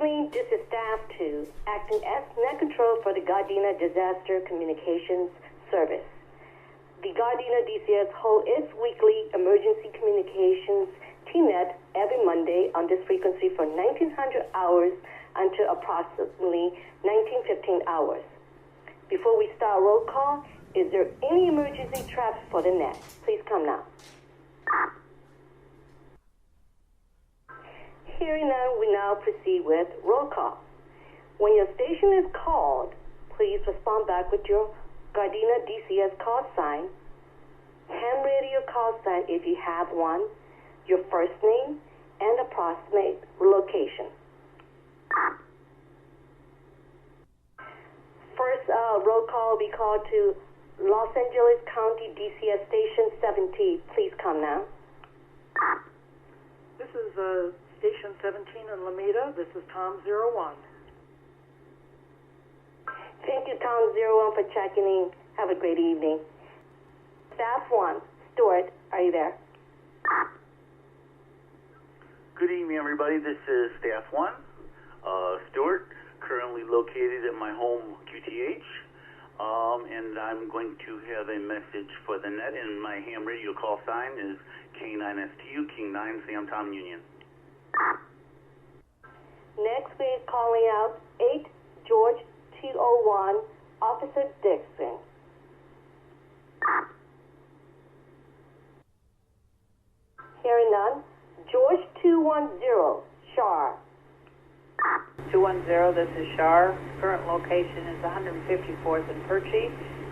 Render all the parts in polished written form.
evening, this is Staff 2, acting as net control for the Gardena Disaster Communications Service. The Gardena DCS holds its weekly emergency communications TNET every Monday on this frequency from 1900 hours until approximately 1915 hours. Before we start roll call, is there any emergency traps for the net? Please come now. Hearing none, we now proceed with roll call. When your station is called, please respond back with your Gardena DCS call sign, ham radio call sign if you have one, your first name, and approximate location. First roll call will be called to Los Angeles County DCS Station 70. Please come now. This is Station 17 in Alameda. This is Tom 01. Thank you, Tom 01, for checking in. Have a great evening. Staff 1, Stuart, are you there? Good evening, everybody. This is Staff 1, Stuart, currently located at my home QTH, and I'm going to have a message for the net, and my ham radio call sign is K9STU, King 9, Sam Tom Union. Next, we're calling out 8 George 201, Officer Dixon. Hearing none. George 210, Shar. 210, this is Shar. Current location is 154th and Perchie.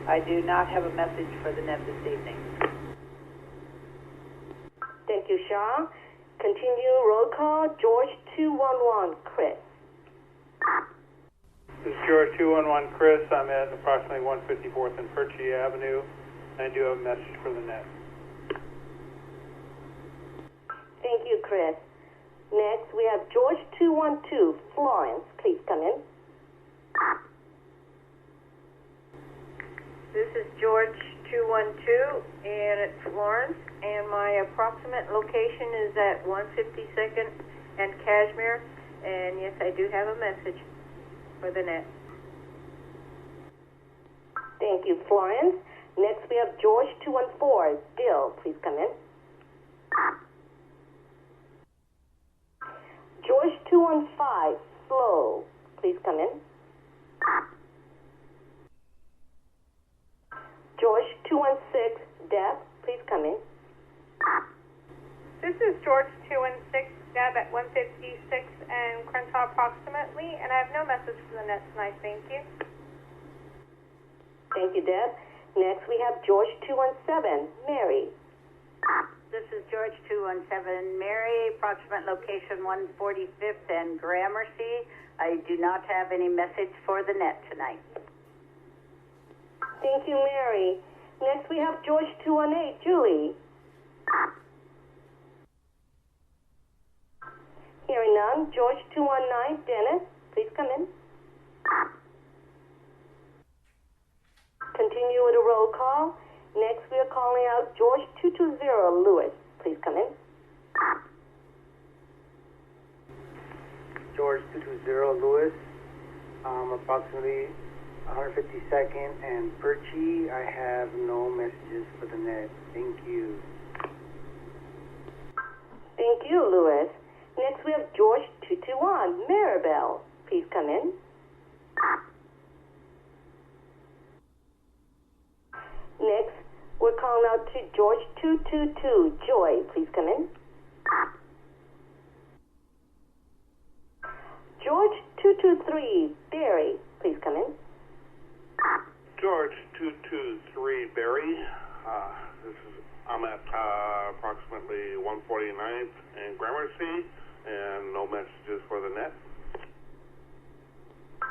I do not have a message for the net this evening. Thank you, Shar. Continue roll call. George 211, Chris. This is George 211, Chris. I'm at approximately 154th and Perchie Avenue. I do have a message for the net. Thank you, Chris. Next, we have George 212, Florence. Please come in. This is George 212, and it's Florence, and my approximate location is at 152nd and Cashmere, and yes, I do have a message for the net. Thank you, Florence. Next, we have George 214, Dill. Please come in. George 215, Flo. Please come in. George 216, Deb. Please come in. This is George 216, Deb at 156 and Crenshaw approximately, and I have no message for the net tonight. Thank you. Thank you, Deb. Next, we have George 217, Mary. This is George 217, Mary, approximate location 145th and Gramercy. I do not have any message for the net tonight. Thank you, Mary. Next, we have George 218, Julie. Hearing none. George 219, Dennis. Please come in. Continue with a roll call. Next, we are calling out George 220, Lewis. Please come in. George 220, Lewis. Approximately 152nd and Perchie. I have no messages for the net. Thank you. Thank you, Lewis. Next, we have George 221, Maribel. Please come in. Next, we're calling out to George 222, Joy. Please come in. George 223, Barry. Please come in. George 223, Barry. I'm at approximately 149th and Gramercy, and no messages for the net.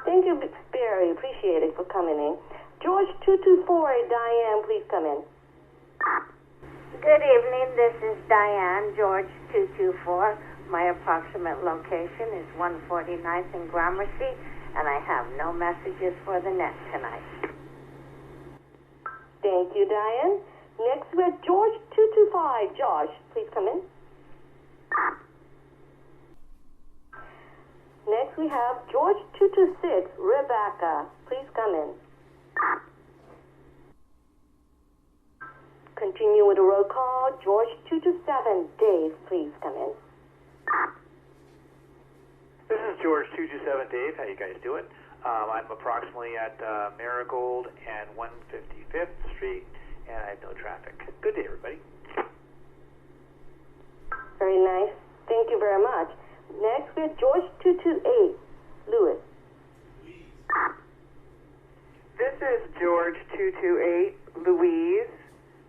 Thank you, Barry. Appreciate it for coming in. George 224, Diane, please come in. Good evening. This is Diane, George 224. My approximate location is 149th and Gramercy, and I have no messages for the net tonight. Thank you, Diane. Next, we have George 225. Josh, please come in. Next, we have George 226, Rebecca. Please come in. Continue with the roll call. George 227, Dave, please come in. This is George 227, Dave. How you guys doing? I'm approximately at Marigold and 155th Street, and I have no traffic. Good day, everybody. Very nice. Thank you very much. Next, we have George 228, Lewis. This is George 228, Louise.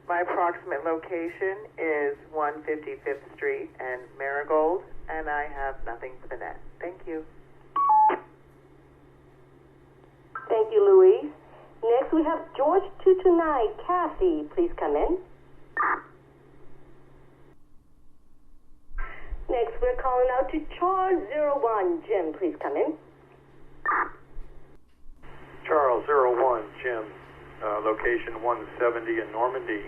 My approximate location is 155th Street and Marigold, and I have nothing for the net. Thank you. Thank you, Louise. Next, we have George 229, Kathy. Please come in. Next, we're calling out to Charles 01, Jim. Please come in. Charles 01, Jim. Location 170 in Normandy.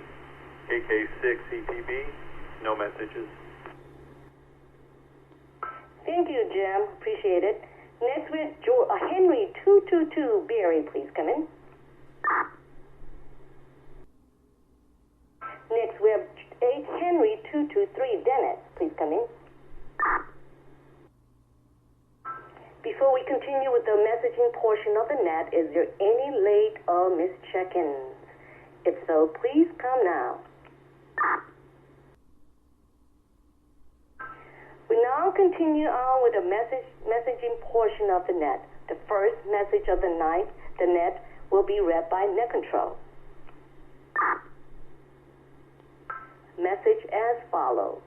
KK6 ETB. No messages. Thank you, Jim. Appreciate it. Next, we have Henry 222, Barry. Please come in. Next, we have Henry 223, Dennis. Please come in. Before we continue with the messaging portion of the net, is there any late or missed check-ins? If so, please come now. We now continue on with the messaging portion of the net. The first message of the night, the net, will be read by Net Control. Message as follows.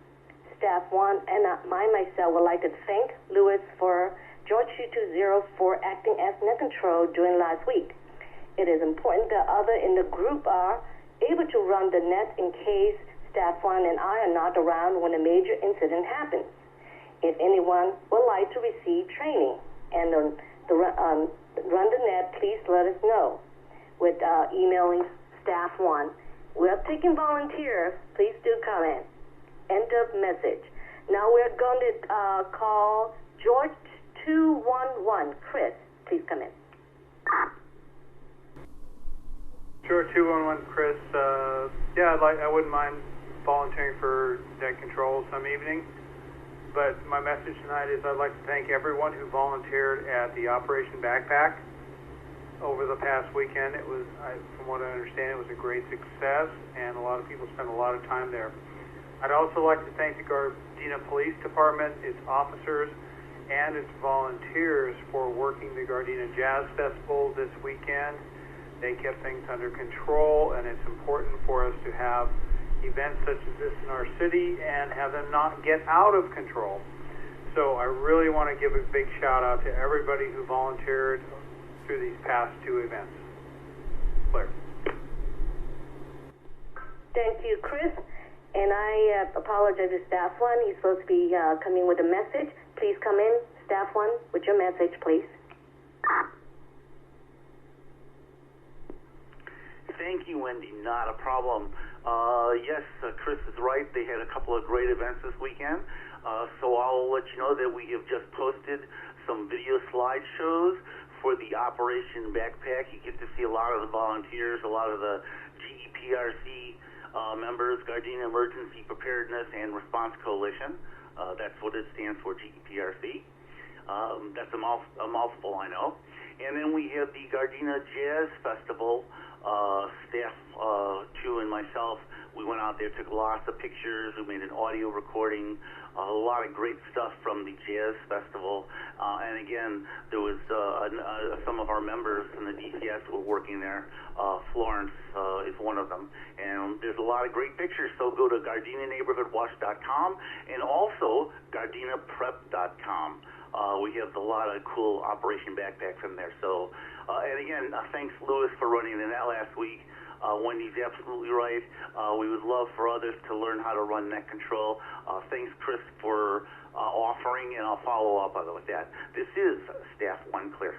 Staff 1 and myself would like to thank Lewis for George 220 for acting as Net Control during last week. It is important that others in the group are able to run the net in case Staff 1 and I are not around when a major incident happens. If anyone would like to receive training and run the net, please let us know with emailing Staff 1. We are taking volunteers. Please do come in. End of message. Now we're going to call George 211. Chris, please come in. Sure, 211, Chris. I wouldn't mind volunteering for net control some evening. But my message tonight is I'd like to thank everyone who volunteered at the Operation Backpack over the past weekend. It was, from what I understand, it was a great success, and a lot of people spent a lot of time there. I'd also like to thank the Gardena Police Department, its officers, and its volunteers for working the Gardena Jazz Festival this weekend. They kept things under control, and it's important for us to have events such as this in our city and have them not get out of control. So I really want to give a big shout out to everybody who volunteered through these past two events. Claire. Thank you, Chris. And I apologize to Staff 1. He's supposed to be coming with a message. Please come in, Staff 1, with your message, please. Thank you, Wendy. Not a problem. Yes, Chris is right. They had a couple of great events this weekend. So I'll let you know that we have just posted some video slideshows for the Operation Backpack. You get to see a lot of the volunteers, a lot of the GEPRC members, Gardena Emergency Preparedness and Response Coalition. That's what it stands for, GEPRC. That's a mouthful, I know. And then we have the Gardena Jazz Festival. Staff 2 and myself, we went out there, took lots of pictures, we made an audio recording, a lot of great stuff from the Jazz Festival. And again, there was some of our members in the DCS were working there. Florence is one of them. And there's a lot of great pictures, so go to GardenaNeighborhoodWatch.com and also GardenaPrep.com. We have a lot of cool Operation Backpack from there. So, and again, thanks, Lewis, for running the net last week. Wendy's absolutely right. We would love for others to learn how to run net control. Thanks, Chris, for offering, and I'll follow up with that. This is Staff 1 Clear.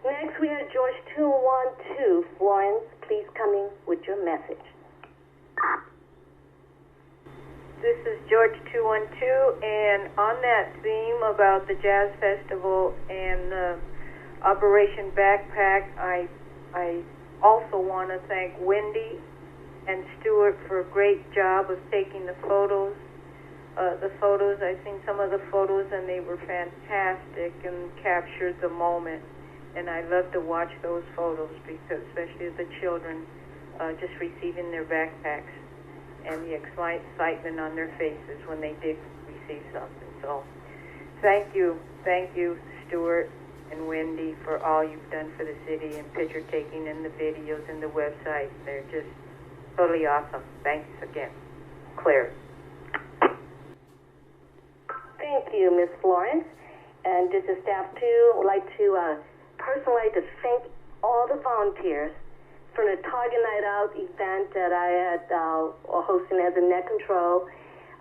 Next, we have George 212. Florence, please come in with your message. This is George 212, and on that theme about the Jazz Festival and Operation Backpack, I also want to thank Wendy and Stuart for a great job of taking the photos. I've seen some of the photos, and they were fantastic and captured the moment. And I love to watch those photos, because especially of the children just receiving their backpacks and the excitement on their faces when they did receive something. So thank you, Stuart and Wendy, for all you've done for the city and picture taking and the videos and the website. They're just totally awesome. Thanks again. Claire. Thank you, Ms. Florence. And this is staff too. I would like to personally thank all the volunteers from the Target Night Out event that I had hosting as a net control.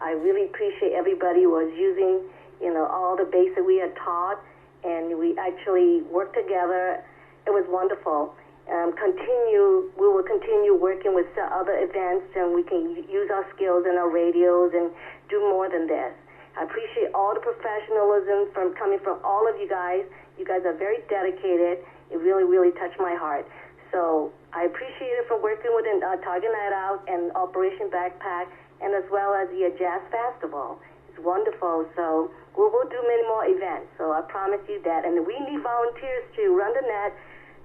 I really appreciate everybody who was using, all the base that we had taught, and we actually worked together. It was wonderful. We will continue working with other events, and we can use our skills and our radios and do more than this. I appreciate all the professionalism coming from all of you guys. You guys are very dedicated. It really, really touched my heart. So I appreciate it for working with Target Night Out and Operation Backpack, and as well as the Jazz Festival. It's wonderful. So we'll do many more events. So I promise you that. And we need volunteers to run the net,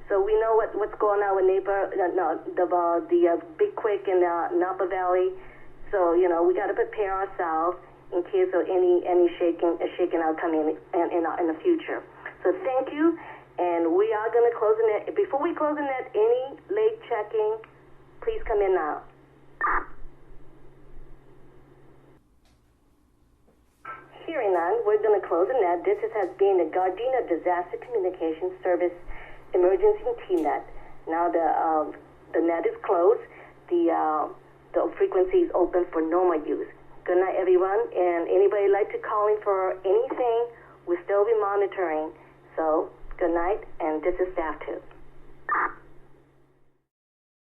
so we know what's going on with the Big Quick in Napa Valley. So we got to prepare ourselves in case of any shaking out coming in the future. So thank you, and we are going to close the net. Before we close the net, any late checking, please come in now. Hearing none, we're going to close the net. This has been the Gardena Disaster Communications Service Emergency Team Net. Now the net is closed. The frequency is open for normal use. Good night, everyone. And anybody like to call in for anything, we'll still be monitoring. So, good night, and this is staff too.